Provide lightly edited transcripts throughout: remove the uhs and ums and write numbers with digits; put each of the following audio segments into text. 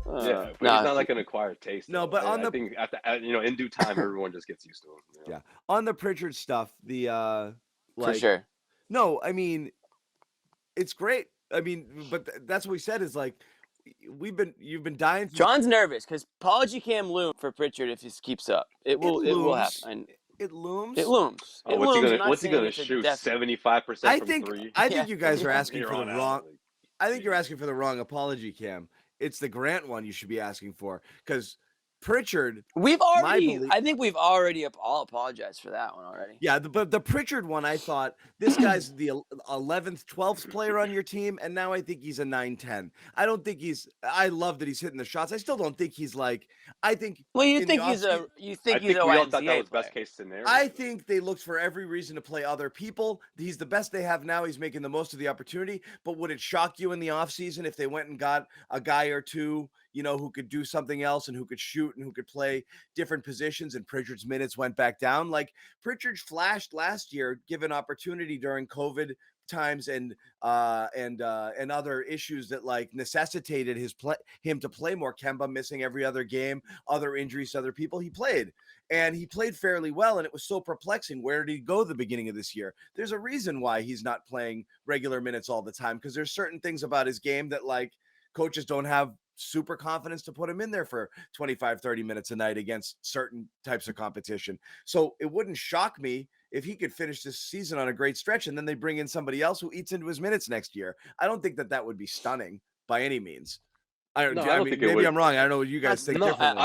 Yeah, but he's not like an acquired taste. No, though. but on I think after in due time, everyone just gets used to him. Yeah, on the Pritchard stuff, For sure. No, I mean, it's great. I mean, but that's what we said is like you've been dying. John's nervous because apology cam loom for Pritchard if this keeps up. It will happen. It looms. It looms. Oh, what's he gonna shoot? 75% from three. I think you guys are asking for the wrong. I think you're asking for the wrong apology cam. It's the Grant one you should be asking for because Pritchard. I think we've already all apologized for that one already. Yeah, but the Pritchard one, I thought this guy's the 11th, 12th player on your team, and now I think he's a 9-10. I don't think I love that he's hitting the shots. I still don't think he's like. I think. Well, you think he's a we all thought that was best case scenario. I think they looked for every reason to play other people. He's the best they have now. He's making the most of the opportunity. But would it shock you in the offseason if they went and got a guy or two, who could do something else and who could shoot and who could play different positions, and Pritchard's minutes went back down? Like Pritchard flashed last year, given opportunity during COVID times and other issues that like necessitated him to play more. Kemba missing every other game, other injuries to other people. He played fairly well, and it was so perplexing. Where did he go the beginning of this year? There's a reason why he's not playing regular minutes all the time, because there's certain things about his game that like coaches don't have super confidence to put him in there for 25, 30 minutes a night against certain types of competition. So it wouldn't shock me if he could finish this season on a great stretch and then they bring in somebody else who eats into his minutes next year. I don't think that would be stunning by any means. I don't think maybe I'm wrong. I don't know what you guys think differently.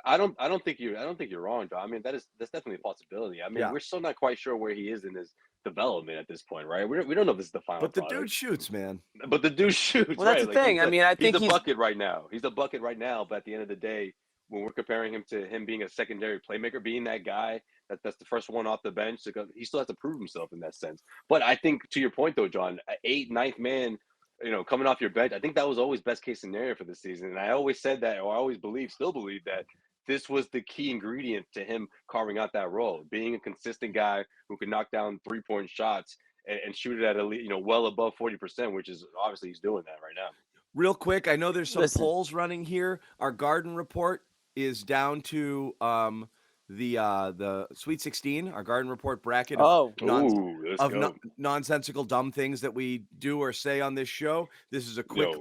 I don't think you're wrong, John. I mean, that's definitely a possibility. I mean, we're still not quite sure where he is in his development at this point, right? We don't know if this is the final. But the dude shoots, man. But the dude shoots. Well, that's right? the thing. I mean, I think he's a bucket right now. He's a bucket right now. But at the end of the day, when we're comparing him to him being a secondary playmaker, being that guy that's the first one off the bench, he still has to prove himself in that sense. But I think to your point though, John, 8th, 9th man, coming off your bench, I think that was always best case scenario for the season. And I always said that, or I always still believe that this was the key ingredient to him carving out that role, being a consistent guy who could knock down 3-point shots and shoot it at well above 40%, which is obviously he's doing that right now. Real quick, I know there's some polls running here. Our Garden Report is down to the Sweet 16, our Garden Report bracket of nonsensical dumb things that we do or say on this show. This is a quick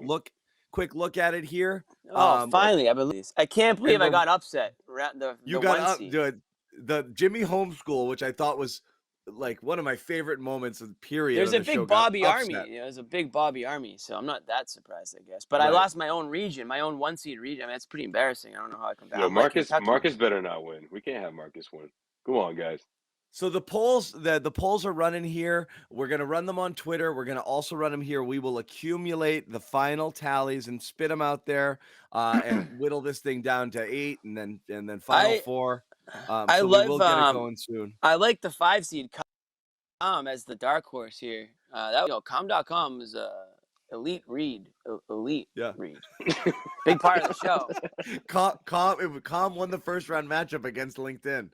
look at it here. Finally, I believe. I can't believe I got upset. The Jimmy Homeschool, which I thought was like one of my favorite moments of the period. There's a big Bobby Army. There's a big Bobby Army, so I'm not that surprised, I guess. But I lost my own region, my own 1-seed region. I mean, that's pretty embarrassing. I don't know how I come back. Marcus better not win. We can't have Marcus win. Go on, guys. So the polls are running here. We're going to run them on Twitter. We're going to also run them here. We will accumulate the final tallies and spit them out there and whittle this thing down to 8 and then final 4. I love. We'll get it going soon. I like the 5-seed as the dark horse here. Com.com is a elite read. Read. Big part of the show. Com won the first round matchup against LinkedIn.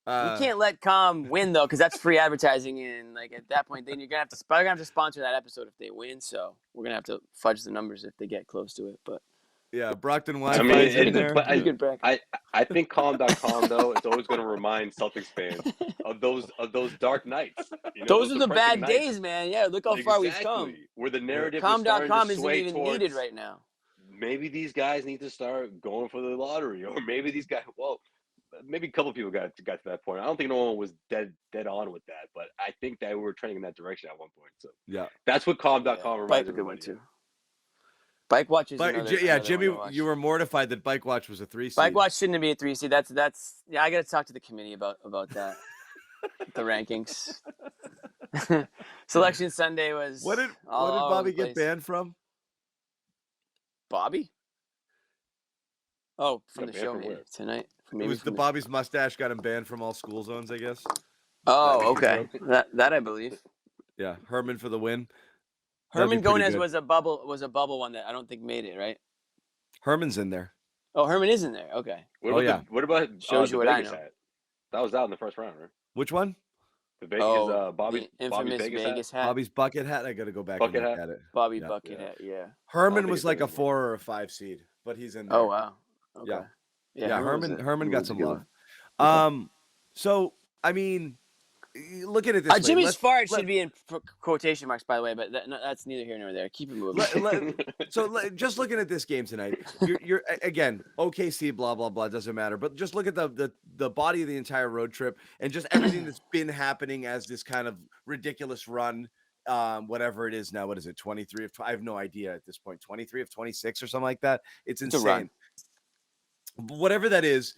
You can't let Com win though, because that's free advertising, and like at that point, then you're gonna have to sponsor that episode if they win. So we're gonna have to fudge the numbers if they get close to it. But yeah, Brockton Wine. I think com.com though, it's always going to remind Celtics fans of those dark nights. Those are the bad days, man. Yeah, look how far we've come. Where the narrative com.com isn't even needed right now. Maybe these guys need to start going for the lottery, or maybe these guys. Well, maybe a couple of people got to that point. I don't think no one was dead on with that, but I think that we were trending in that direction at one point. So yeah, that's what com.com reminds me. A good one too. Bike Watch is Jimmy, you were mortified that Bike Watch was a 3-seed. Bike Watch shouldn't be a 3-seed. That's I got to talk to the committee about that. The rankings. Selection Sunday was. What did Bobby get banned from? Bobby? Oh, from the show tonight. It was Bobby's mustache got him banned from all school zones, I guess. Oh, okay. That I believe. Yeah, Herman for the win. Herman Gomez was a bubble one that I don't think made it, right? Herman's in there. Oh, Herman is in there. Okay. What about shows you what I know? Hat? That was out in the first round, right? Which one? The Vegas, Oh, Bobby's the infamous Vegas Vegas hat. Bobby's bucket hat. I got to go back and bucket look hat. at it. Bobby Yeah. bucket hat. Yeah. Herman think was it's like there a anymore. 4 or a 5 seed, but he's in Oh there. wow. Okay. Yeah. Yeah. Herman got some love. Okay. So I mean, look at it this way. Jimmy's fart should be in quotation marks, by the way, but that's neither here nor there. Keep it moving. Just looking at this game tonight, you're again OKC, blah blah blah, doesn't matter. But just look at the body of the entire road trip and just everything that's been happening as this kind of ridiculous run. Whatever it is now, what is it? 23 of I have no idea at this point. 23 of 26 or something like that. It's insane. Whatever that is,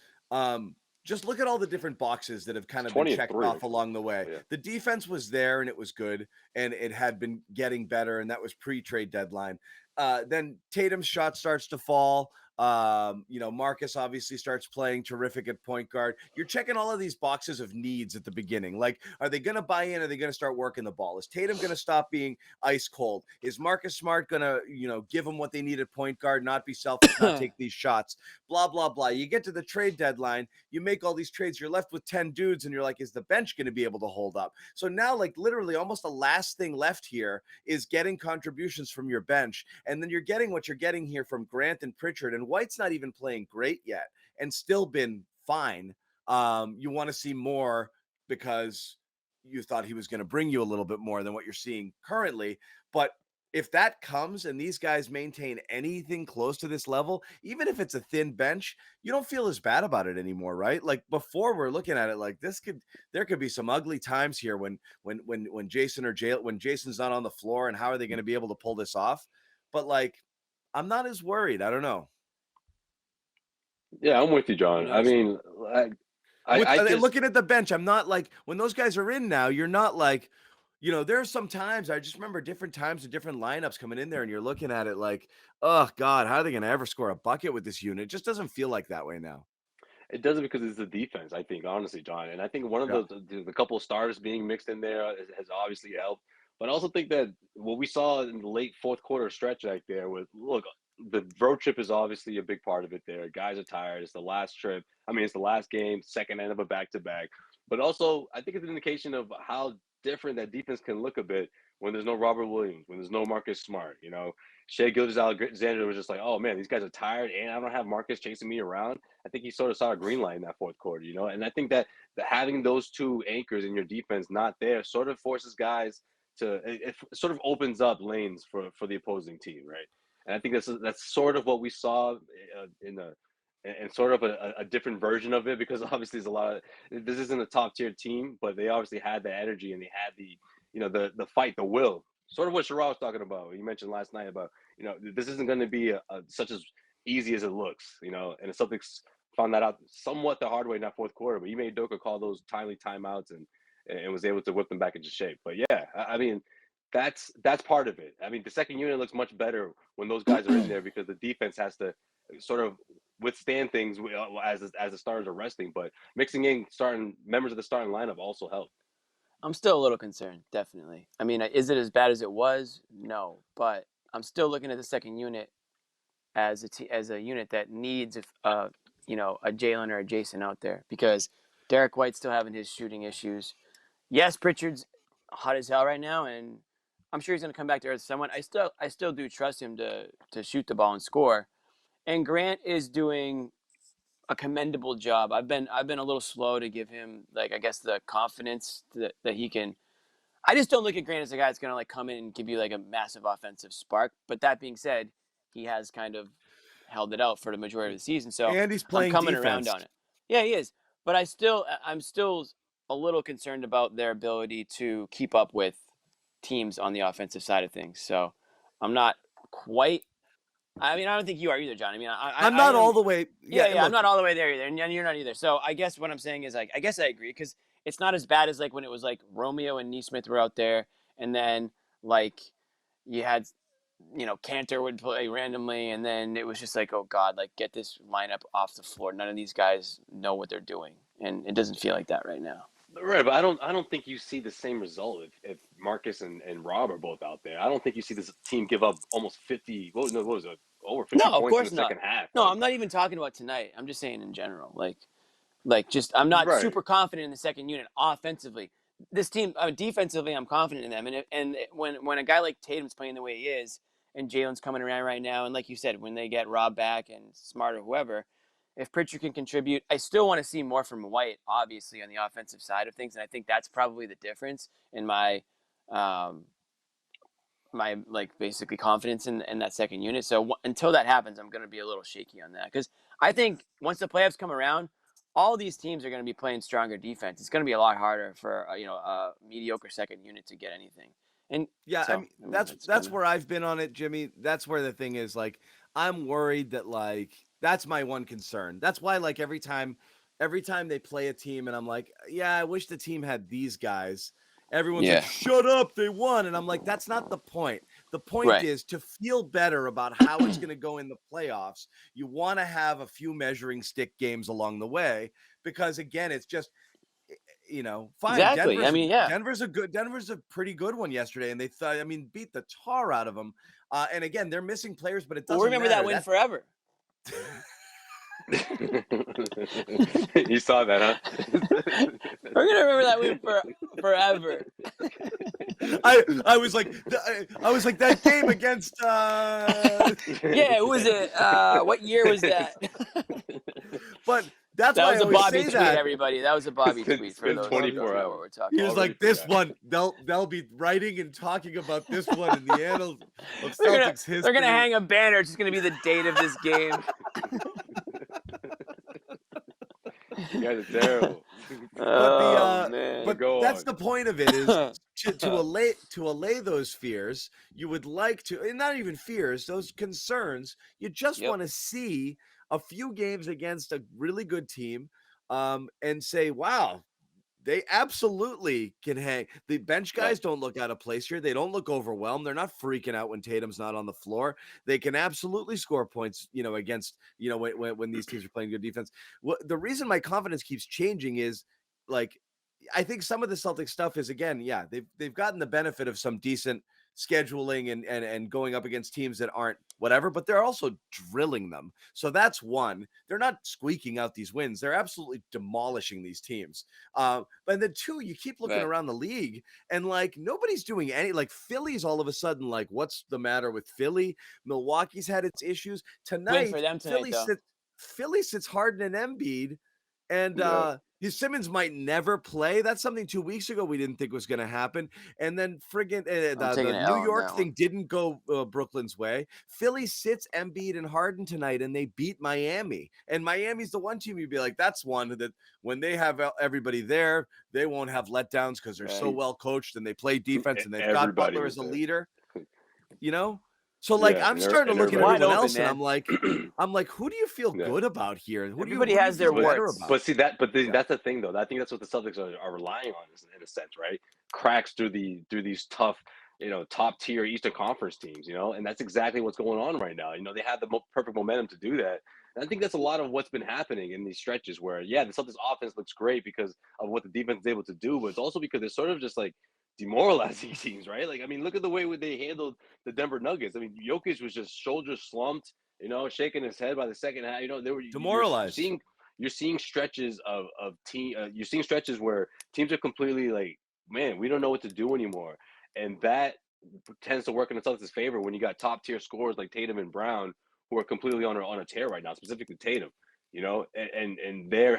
just look at all the different boxes that have kind of been checked off along the way. Yeah. The defense was there and it was good, and it had been getting better, and that was pre-trade deadline. Then Tatum's shot starts to fall. Marcus obviously starts playing terrific at point guard. You're checking all of these boxes of needs at the beginning. Like, are they going to buy in? Are they going to start working the ball? Is Tatum going to stop being ice cold? Is Marcus Smart going to, give them what they need at point guard, not be selfish, not take these shots, blah, blah, blah. You get to the trade deadline, you make all these trades, you're left with 10 dudes, and you're like, is the bench going to be able to hold up? So now, like, literally almost the last thing left here is getting contributions from your bench. And then you're getting what you're getting here from Grant and Pritchard, and White's not even playing great yet and still been fine. You want to see more because you thought he was going to bring you a little bit more than what you're seeing currently. But if that comes and these guys maintain anything close to this level, even if it's a thin bench, you don't feel as bad about it anymore, right? Like before, we're looking at it like there could be some ugly times here when Jayson or Jaylen, when Jayson's not on the floor, and how are they going to be able to pull this off? But like, I'm not as worried. I don't know. Yeah, I'm with you, John. I mean, looking at the bench, I'm not like, when those guys are in now, you're not like, there are some times, I just remember different times of different lineups coming in there, and you're looking at it like, oh God, how are they going to ever score a bucket with this unit? It just doesn't feel like that way now. It doesn't, because it's the defense, I think, honestly, John. And I think one of the couple of starters being mixed in there has obviously helped. But I also think that what we saw in the late fourth quarter stretch right there was, look, the road trip is obviously a big part of it there. Guys are tired. It's the last trip. I mean, it's the last game, second end of a back-to-back. But also, I think it's an indication of how different that defense can look a bit when there's no Robert Williams, when there's no Marcus Smart. Shai Gilgeous-Alexander was just like, oh, man, these guys are tired, and I don't have Marcus chasing me around. I think he sort of saw a green light in that fourth quarter, And I think that having those two anchors in your defense not there sort of forces guys to – it sort of opens up lanes for the opposing team, right? And I think that's sort of what we saw in sort of a different version of it, because obviously there's a lot of – this isn't a top-tier team, but they obviously had the energy and they had the fight, the will. Sort of what Schroder was talking about. You mentioned last night about, this isn't going to be such as easy as it looks, and the Celtics found that out somewhat the hard way in that fourth quarter, but Ime Udoka called those timely timeouts and was able to whip them back into shape. But yeah, I mean, that's part of it. I mean, the second unit looks much better when those guys are in there, because the defense has to sort of withstand things as the starters are resting. But mixing in starting members of the starting lineup also helped. I'm still a little concerned, definitely. I mean, is it as bad as it was? No, but I'm still looking at the second unit as a unit that needs a Jaylen or a Jayson out there, because Derek White's still having his shooting issues. Yes, Pritchard's hot as hell right now, and I'm sure he's going to come back to earth somewhat. I still do trust him to shoot the ball and score. And Grant is doing a commendable job. I've been a little slow to give him, like, I guess, the confidence that he can. I just don't look at Grant as a guy that's going to like come in and give you like a massive offensive spark. But that being said, he has kind of held it out for the majority of the season. So and he's playing I'm coming defense. around on it. Yeah, he is. But I'm still a little concerned about their ability to keep up with teams on the offensive side of things. So I'm not quite. I mean, I don't think you are either, John. I mean, I'm not all the way. Yeah, look, I'm not all the way there either, and you're not either. So I guess what I'm saying is, like, I guess I agree, because it's not as bad as like when it was like Romeo and Nesmith were out there, and then like you had, Cantor would play randomly, and then it was just like, oh God, like, get this lineup off the floor. None of these guys know what they're doing, and it doesn't feel like that right now. Right, but I don't think you see the same result if Marcus and Rob are both out there. I don't think you see this team give up almost 50. What was it? Over 50 points in the second half. No, I'm not even talking about tonight. I'm just saying in general. Like just I'm not super confident in the second unit offensively. this team, defensively, I'm confident in them. And when a guy like Tatum's playing the way he is, and Jaylen's coming around right now, and like you said, when they get Rob back and Smart or whoever, if Pritchard can contribute, I still want to see more from White, obviously, on the offensive side of things. And I think that's probably the difference in my like basically confidence in that second unit. So until that happens, I'm going to be a little shaky on that, because I think once the playoffs come around, all these teams are going to be playing stronger defense. It's going to be a lot harder for a mediocre second unit to get anything. And yeah, so, I mean that's where I've been on it, Jimmy. That's where the thing is, like, I'm worried that, like, that's my one concern. That's why, like, every time they play a team and I'm like, yeah, I wish the team had these guys. Everyone's like, shut up, they won. And I'm like, that's not the point. The point is to feel better about how it's going to go in the playoffs. You want to have a few measuring stick games along the way, because again, it's just, fine. Exactly. Denver's a pretty good one yesterday, and they beat the tar out of them. And again, they're missing players, but it doesn't we'll remember matter. That win forever. You saw that, huh? We're gonna remember that win forever. I was like that game against. Yeah, who was it? What year was that? But that's that why was I a Bobby say tweet, that. everybody. That was a Bobby tweet for those 24 hours. What we're talking. He was like, this one, they'll be writing and talking about this one in the annals of Celtics history. They're gonna hang a banner. It's just gonna be the date of this game. You guys are terrible. But that's the point of it, is to allay those fears. You would like to, and not even fears, those concerns. You just want to see a few games against a really good team, and say, wow, they absolutely can hang. The bench guys don't look out of place here. They don't look overwhelmed. They're not freaking out when Tatum's not on the floor. They can absolutely score points, against, when these teams are playing good defense. The reason my confidence keeps changing is, like, I think some of the Celtics stuff is, again, they've gotten the benefit of some decent scheduling and going up against teams that aren't whatever, but they're also drilling them. So that's one. They're not squeaking out these wins. They're absolutely demolishing these teams. But then two, you keep looking around the league and, like, nobody's doing any, like, Philly's all of a sudden, like, what's the matter with Philly? Milwaukee's had its issues. Tonight, for them tonight, Philly sits Harden and Embiid, and Simmons might never play. That's something 2 weeks ago we didn't think was going to happen. And then friggin' the New York thing didn't go Brooklyn's way. Philly sits Embiid and Harden tonight, and they beat Miami. And Miami's the one team you'd be like, that's one that when they have everybody there, they won't have letdowns because they're so well coached and they play defense and they've got Butler as a leader. So, like, I'm starting to look at everyone else, and I'm like, who do you feel good about here? Everybody has their warts. But see that, that's the thing, though. I think that's what the Celtics are relying on, in a sense, right? Cracks through these tough, top tier Eastern Conference teams, and that's exactly what's going on right now. They have the perfect momentum to do that. And I think that's a lot of what's been happening in these stretches where, the Celtics offense looks great because of what the defense is able to do, but it's also because they're sort of just like demoralizing teams, right? Like, I mean, look at the way they handled the Denver Nuggets. I mean, Jokic was just shoulder slumped, shaking his head by the second half. They were demoralized. You're seeing stretches of team. You're seeing stretches where teams are completely like, man, we don't know what to do anymore, and that tends to work in the Celtics' favor when you got top tier scorers like Tatum and Brown who are completely on a tear right now, specifically Tatum. And they're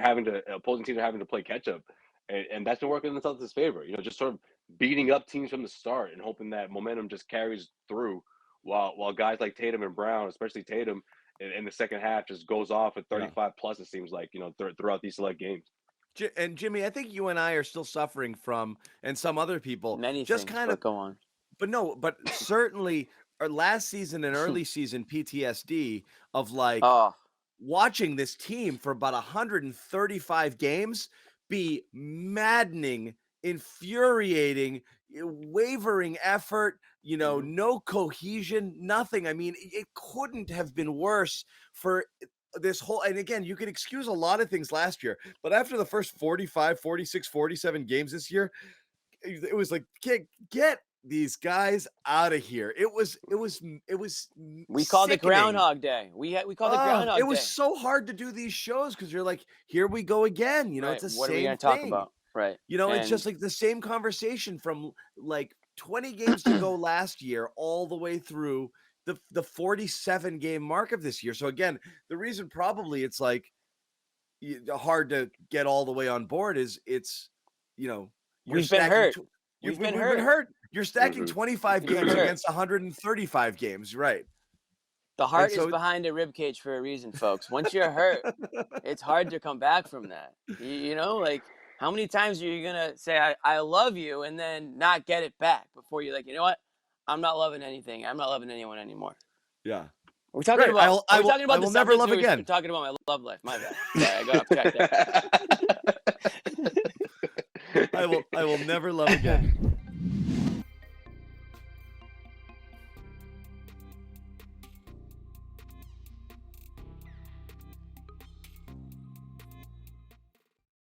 opposing teams are having to play catch up. And that's been working in the Celtics' favor, just sort of beating up teams from the start and hoping that momentum just carries through while guys like Tatum and Brown, especially Tatum, in the second half just goes off at 35 plus, it seems like, throughout these select games. And Jimmy, I think you and I are still suffering from, and some other people, many just things, kind of go on. But certainly our last season and early season PTSD of, like, watching this team for about 135 games be maddening, infuriating, wavering effort, no cohesion, nothing. I mean, it couldn't have been worse for this whole, and again, you can excuse a lot of things last year, but after the first 45, 46, 47 games this year, it was like, get these guys out of here. It was we called it Groundhog Day. We called it Groundhog Day. It was so hard to do these shows because you're like, here we go again. It's the same thing. What are we going to talk about? Right. You know, it's And just like the same conversation from like 20 games to go last year all the way through the 47 game mark of this year. So again, the reason probably it's like hard to get all the way on board is it's, you know, you're we've been stacking hurt. tw- We've we've been been hurt. hurt. You're stacking Mhm. 25 We've been games hurt. against 135 games, right? The heart so- is behind the rib cage for a reason, folks. Once you're hurt, it's hard to come back from that. You know, like how many times are you gonna say I love you and then not get it back before you're like, you know what? I'm not loving anything. I'm not loving anyone anymore. Yeah. We're talking Right. about. Are we talking about I will the never Celtics, love or we're again. talking about my love life. My bad. Sorry, I got off track there. I will never love again.